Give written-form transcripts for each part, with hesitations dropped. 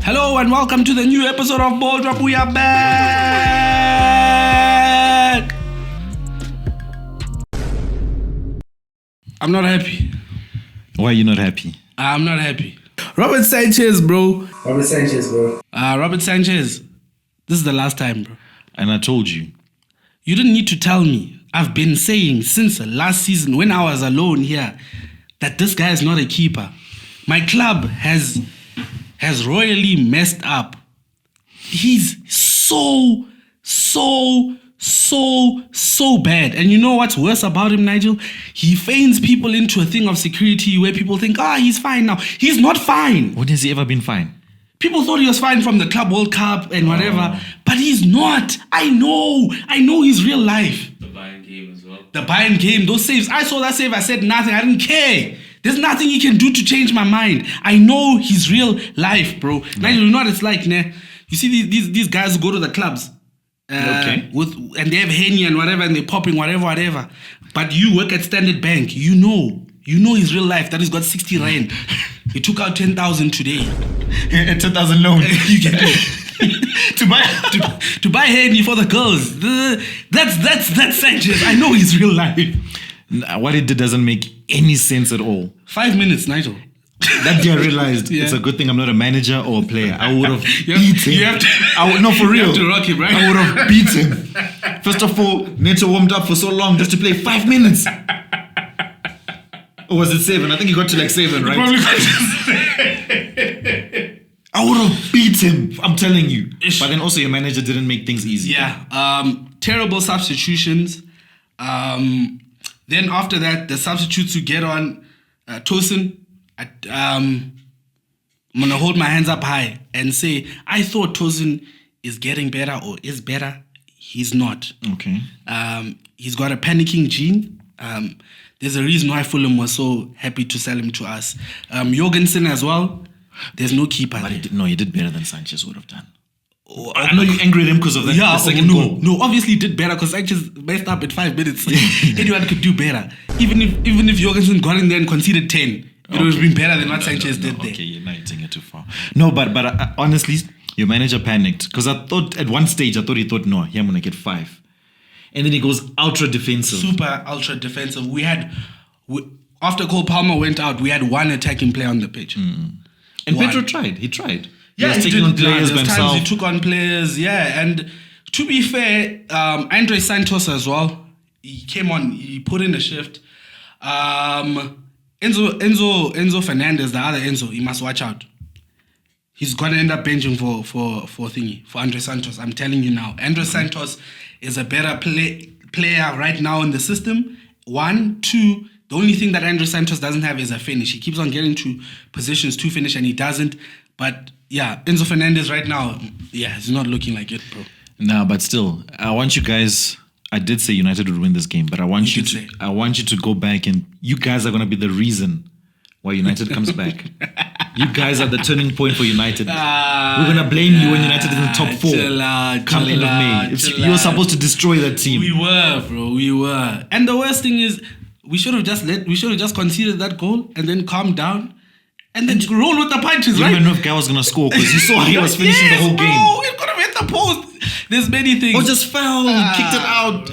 Hello and welcome to the new episode of Ball Drop. We are back. I'm not happy. Why are you not happy? I'm not happy. Robert Sanchez, bro. Robert Sanchez. This is the last time, bro. And I told you. You didn't need to tell me. I've been saying since last season when I was alone here that this guy is not a keeper. My club has royally messed up. He's so bad. And you know what's worse about him, Nigel? He feigns people into a thing of security where people think, he's fine now. He's not fine. When has he ever been fine? People thought he was fine from the Club World Cup and whatever, but he's not. I know his real life. The Bayern game as well. The Bayern game, those saves. I saw that save, I said nothing. I didn't care. There's nothing he can do to change my mind. I know his real life, bro. Nigel, you know what it's like, nah? You see these guys who go to the clubs and they have Henny and whatever, and they're popping whatever. But you work at Standard Bank. You know his real life. That he's got 60 rand. He took out 10,000 today. A 10,000 loan. You get it. to buy Henny for the girls. That's Sanchez. I know his real life. What he did doesn't make any sense at all. 5 minutes, Nigel. That day I realized it's a good thing I'm not a manager or a player. I would have beat him. You have to, no, for real. You have to rock him, right? I would have beat him. First of all, Neto warmed up for so long just to play 5 minutes. Or was it 7? I think he got to like 7, right? Probably got to I would have beat him, I'm telling you. But then also your manager didn't make things easy. Yeah. Terrible substitutions. Then after that, the substitutes who get on, Tosin, I'm going to hold my hands up high and say, I thought Tosin is getting better or is better. He's not. Okay. He's got a panicking gene. There's a reason why Fulham was so happy to sell him to us. Jorgensen as well. There's no keeper. But he did better than Sanchez would have done. I know you angry at him because of that. Yeah, the second goal. No, obviously he did better because Sanchez messed up at 5 minutes. Anyone could do better. Even if Jorgensen got in there and conceded 10, it would have been better than what Sanchez did there. Okay, you're not taking it too far. No, but honestly, your manager panicked because I thought at one stage he thought, no, here I'm gonna get 5, and then he goes ultra defensive. Super ultra defensive. After Cole Palmer went out, we had one attacking player on the pitch. And Pedro tried. He tried. Yeah, he was taking on players by himself. Times he took on players, yeah. And to be fair, Andre Santos as well. He came on. He put in a shift. Enzo Fernández, the other Enzo, he must watch out. He's gonna end up benching for Andre Santos. I'm telling you now. Andre Santos is a better player right now in the system. 1, 2. The only thing that Andre Santos doesn't have is a finish. He keeps on getting to positions to finish and he doesn't. But yeah, Enzo Fernández right now, he's not looking like it, bro. Nah, but still, I want you guys. I did say United would win this game, but I want you to go back and you guys are gonna be the reason why United comes back. You guys are the turning point for United. We're gonna blame you when United is in the top 4. Come end of May. You're supposed to destroy that team. We were, bro. We were. And the worst thing is, we should have just conceded that goal and then calmed down and then roll with the punches, right? You didn't even know if Guy was gonna score because you saw how he was finishing the whole game. Oh, it could have hit the post. There's many things. Or just fell, kicked it out.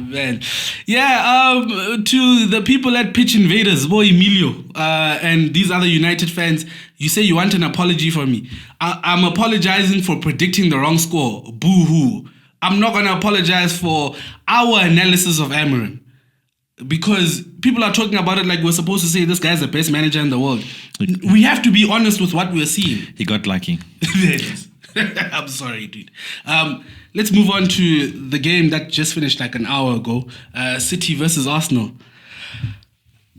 Man. Yeah, to the people at Pitch Invaders, boy Emilio, and these other United fans, you say you want an apology from me. I'm apologizing for predicting the wrong score. Boo-hoo. I'm not going to apologize for our analysis of Amorim. Because people are talking about it like we're supposed to say this guy's the best manager in the world. We have to be honest with what we're seeing. He got lucky. There it is. I'm sorry, dude. Let's move on to the game that just finished like an hour ago. City versus Arsenal.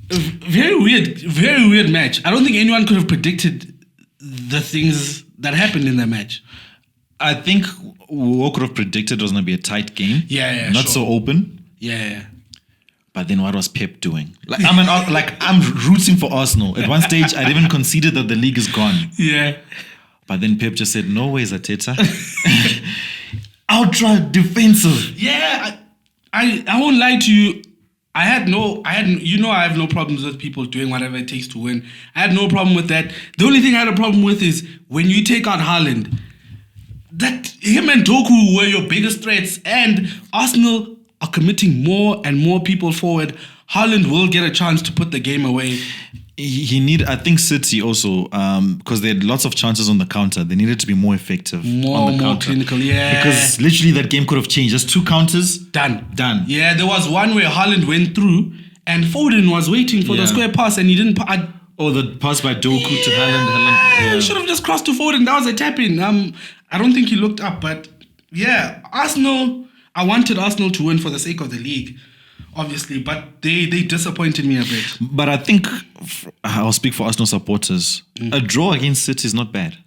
Very weird match. I don't think anyone could have predicted the things that happened in that match. I think we could have predicted it was going to be a tight game. Yeah, Not so open. Yeah. But then what was Pep doing? I'm rooting for Arsenal. At one stage, I'd even conceded that the league is gone. Yeah. But then Pep just said, no ways, Arteta. Ultra defensive. Yeah, I won't lie to you. I have no problems with people doing whatever it takes to win. I had no problem with that. The only thing I had a problem with is when you take out Haaland, that him and Doku were your biggest threats, and Arsenal are committing more and more people forward. Haaland will get a chance to put the game away. I think City also, because they had lots of chances on the counter, they needed to be more effective on the counter. Clinical, yeah. Because literally that game could have changed. Just 2 counters. Done. Yeah, there was one where Haaland went through and Foden was waiting for the square pass and he didn't... the pass by Doku to Haaland. He should have just crossed to Foden. That was a tap-in. I don't think he looked up, but yeah, Arsenal... I wanted Arsenal to win for the sake of the league, obviously, but they disappointed me a bit. But I think, I'll speak for Arsenal supporters, a draw against City is not bad.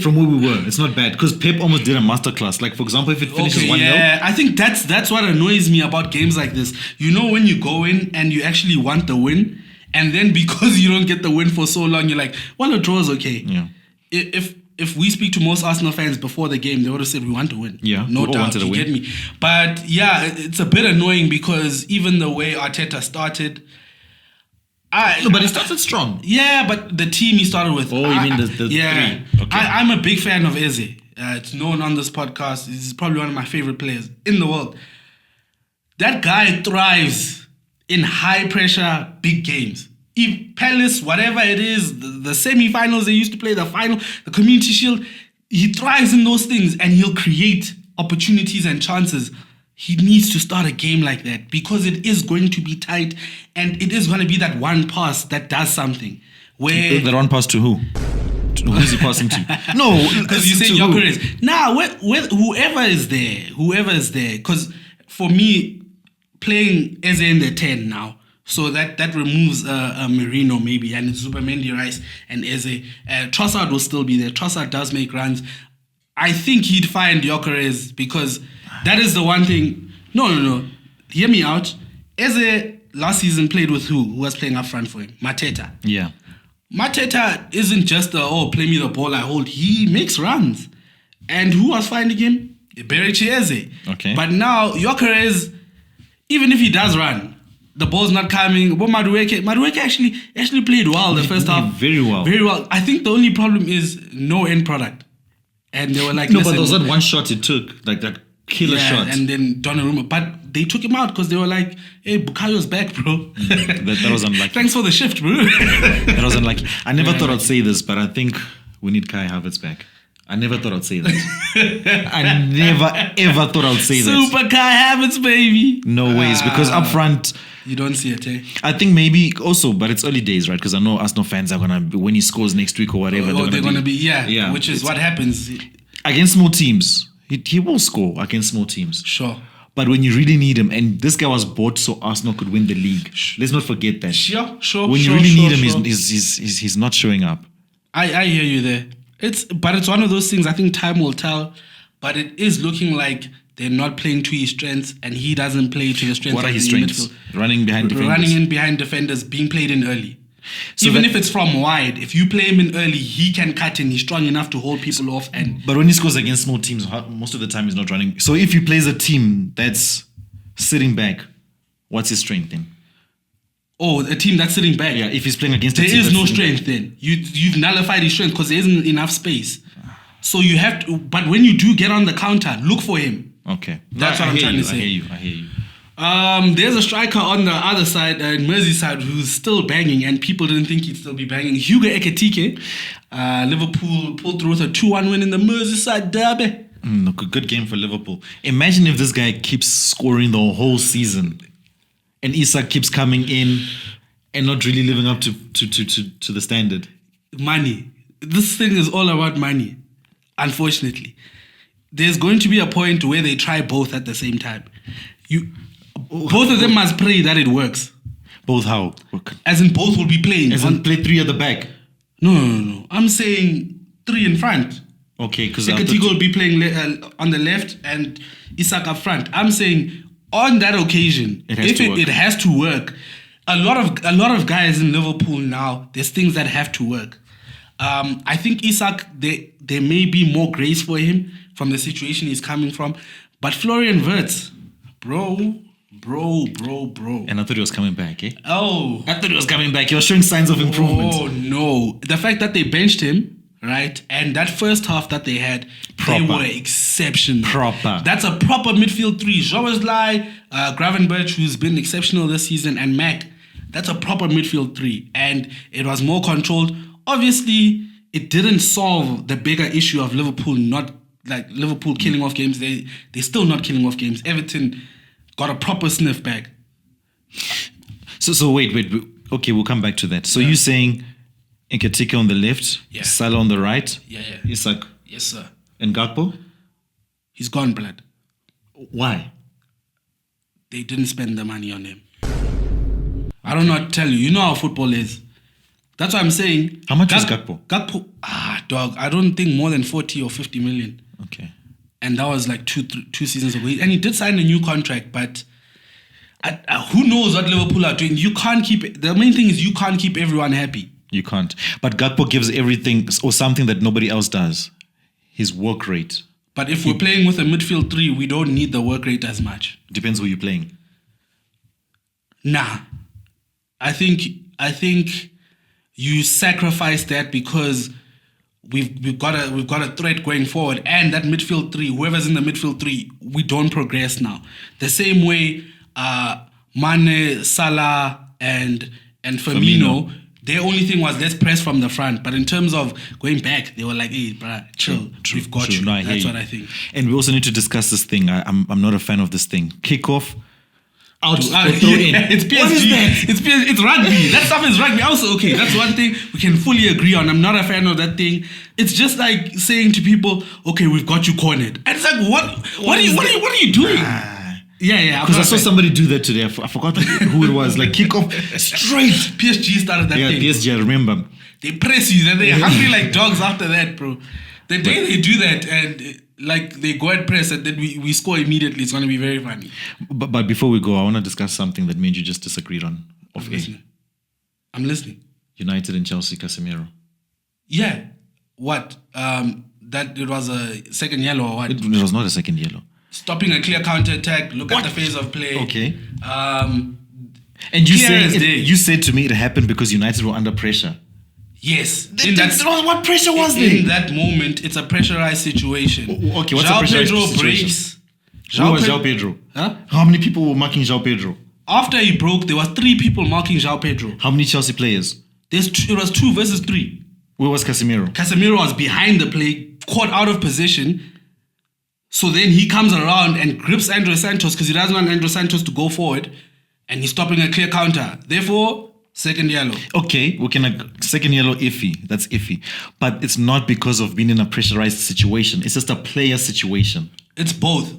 From where we were, it's not bad. Because Pep almost did a masterclass. Like, for example, if it finishes 1-0. Yeah, I think that's what annoys me about games like this. You know, when you go in and you actually want the win, and then because you don't get the win for so long, you're like, well, a draw is okay. Yeah. If we speak to most Arsenal fans before the game, they would have said we want to win. Yeah, no doubt. You get me? But yeah, it's a bit annoying because even the way Arteta started, but he started strong. Yeah, but the team he started with. Oh, you mean the three? Okay. I'm a big fan of Eze. It's known on this podcast. He's probably one of my favorite players in the world. That guy thrives in high pressure, big games. If Palace, whatever it is, the semi-finals they used to play, the final, the Community Shield, he thrives in those things and he'll create opportunities and chances. He needs to start a game like that because it is going to be tight and it is going to be that one pass that does something. Where the one pass to who? Who is he passing to? No, because you say Gyökeres. Nah, whoever is there. Because for me, playing Eze in the 10 now, so that removes Merino maybe, and it's Zubimendi, Rice, and Eze. Trossard will still be there. Trossard does make runs. I think he'd find Gyökeres because that is the one thing. No. Hear me out. Eze last season played with who? Who was playing up front for him? Mateta. Yeah. Mateta isn't just play me the ball I hold. He makes runs. And who was finding him? Berechi Eze. Okay. But now Gyökeres, even if he does run, the ball's not coming. But Madueke actually played well the first half. Very well. I think the only problem is no end product. And they were like, no, but there was that one shot it took, like that killer shot. And then Donnarumma. But they took him out because they were like, hey, Bukayo's back, bro. That was unlucky. Thanks for the shift, bro. That was unlucky. I never thought I'd say this, but I think we need Kai Havertz back. I never thought I'd say that. I never, ever thought I'd say that. Super Kai Havertz, baby. No ways, because up front... You don't see it, eh? I think maybe also, but it's early days, right? Because I know Arsenal fans are going to, when he scores next week or whatever, they're going to be, which is what happens. Against small teams, he will score against small teams. Sure. But when you really need him, and this guy was bought so Arsenal could win the league. Let's not forget that. Sure. When you really need him, he's not showing up. I hear you there. But it's one of those things, I think time will tell. But it is looking like they're not playing to his strengths, and he doesn't play to his strengths. What are his strengths? Running behind defenders. Running in behind defenders, being played in early. So even if it's from wide, if you play him in early, he can cut in. He's strong enough to hold people off. But when he scores against small teams, most of the time he's not running. So if he plays a team that's sitting back, what's his strength then? Oh, a team that's sitting back. Yeah, if he's playing against there is no strength then. You've nullified his strength because there isn't enough space. So you have to, but when you do get on the counter, look for him. Okay. That's what I'm trying to say. I hear you. There's a striker on the other side, in Merseyside, who's still banging, and people didn't think he'd still be banging. Hugo Ekitike. Liverpool pulled through with a 2-1 win in the Merseyside Derby. Good game for Liverpool. Imagine if this guy keeps scoring the whole season, and Isak keeps coming in and not really living up to the standard. Money. This thing is all about money, unfortunately. There's going to be a point where they try both at the same time. Both of them must pray that it works. Both how? As in both will be playing. As in play 3 at the back? No. I'm saying 3 in front. Okay, because Ekitike will be playing on the left and Isak up front. I'm saying on that occasion, it has to work. A lot of guys in Liverpool now, there's things that have to work. I think Isak, there may be more grace for him from the situation he's coming from. But Florian Wirtz, bro, Bro. And I thought he was coming back, eh? Oh. I thought he was coming back. He was showing signs of improvement. Oh, no. The fact that they benched him, right? And that first half that they had, they were exceptional. Proper. That's a proper midfield three. Szoboszlai, Gravenberch, who's been exceptional this season, and Mac. That's a proper midfield three. And it was more controlled. Obviously, it didn't solve the bigger issue of Liverpool killing off games. They're still not killing off games. Everton got a proper sniff back. So wait. Okay, we'll come back to that. So you're saying Ekitike on the left, Salah on the right, Isak. Yes, sir. And Gakpo? He's gone, blood. Why? They didn't spend the money on him. I don't know what to tell you. You know how football is. That's what I'm saying. How much was Gakpo? Gakpo, dog. I don't think more than 40 or 50 million. Okay. And that was like two seasons ago. And he did sign a new contract, but who knows what Liverpool are doing? You can't keep... The main thing is you can't keep everyone happy. You can't. But Gakpo gives everything or something that nobody else does. His work rate. But if we're playing with a midfield three, we don't need the work rate as much. Depends who you're playing. Nah. I think you sacrifice that because we've got a threat going forward, and that midfield three, whoever's in the midfield three, we don't progress now. The same way Mane, Salah, and Firmino, their only thing was let's press from the front. But in terms of going back, they were like, hey, bruh, chill. We've got you. No, That's what I think. And we also need to discuss this thing. I'm not a fan of this thing. Kickoff. Out throw in. It's PSG. What is that? It's rugby. That stuff is rugby. Also, okay, that's one thing we can fully agree on. I'm not a fan of that thing. It's just like saying to people, okay, we've got you cornered. And it's like, what are you doing? Yeah. Because I saw somebody do that today. I forgot who it was. Like kickoff straight. PSG started that thing. Yeah, PSG, I remember. They press you and they're hungry like dogs after that, bro. The day they do that and like they go and press and then we score immediately, it's going to be very funny. But before we go, I want to discuss something that made you just disagreed on. I'm listening. United and Chelsea, Casemiro. Yeah. What? That it was a second yellow or what? It was not a second yellow. Stopping a clear counter-attack, look at the phase of play. Okay. And you said to me it happened because United were under pressure. Yes. What pressure was there? In that moment, it's a pressurized situation. Okay, what's a pressurized situation? Who was João Pedro? Huh? How many people were marking João Pedro? After he broke, there were 3 people marking João Pedro. How many Chelsea players? It was 2 versus 3. Where was Casemiro? Casemiro was behind the play, caught out of position. So then he comes around and grips André Santos because he doesn't want André Santos to go forward. And he's stopping a clear counter. Therefore, second yellow. Okay, second yellow, iffy. That's iffy. But it's not because of being in a pressurized situation. It's just a player situation. It's both.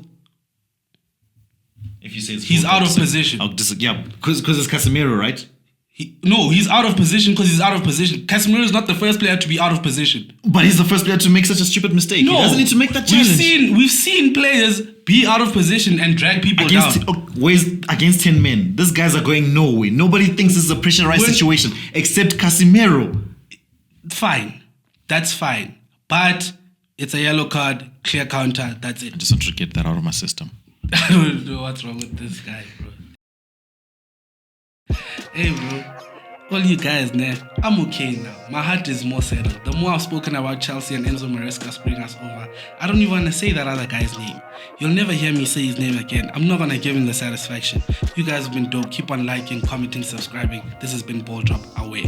If you say it's he's both, out of position. Yeah, because it's Casemiro, right? He's out of position because he's out of position. Casemiro is not the first player to be out of position. But he's the first player to make such a stupid mistake. No, he doesn't need to make that challenge. We've seen players be out of position and drag people down. Against 10 men. These guys are going nowhere. Nobody thinks this is a pressurized situation except Casemiro. Fine. That's fine. But it's a yellow card, clear counter, that's it. I just want to get that out of my system. I don't know what's wrong with this guy, bro. Hey, bro. All you guys, I'm okay now. My heart is more settled. The more I've spoken about Chelsea and Enzo Maresca screwing us over, I don't even want to say that other guy's name. You'll never hear me say his name again. I'm not going to give him the satisfaction. You guys have been dope. Keep on liking, commenting, subscribing. This has been Ball Drop Away.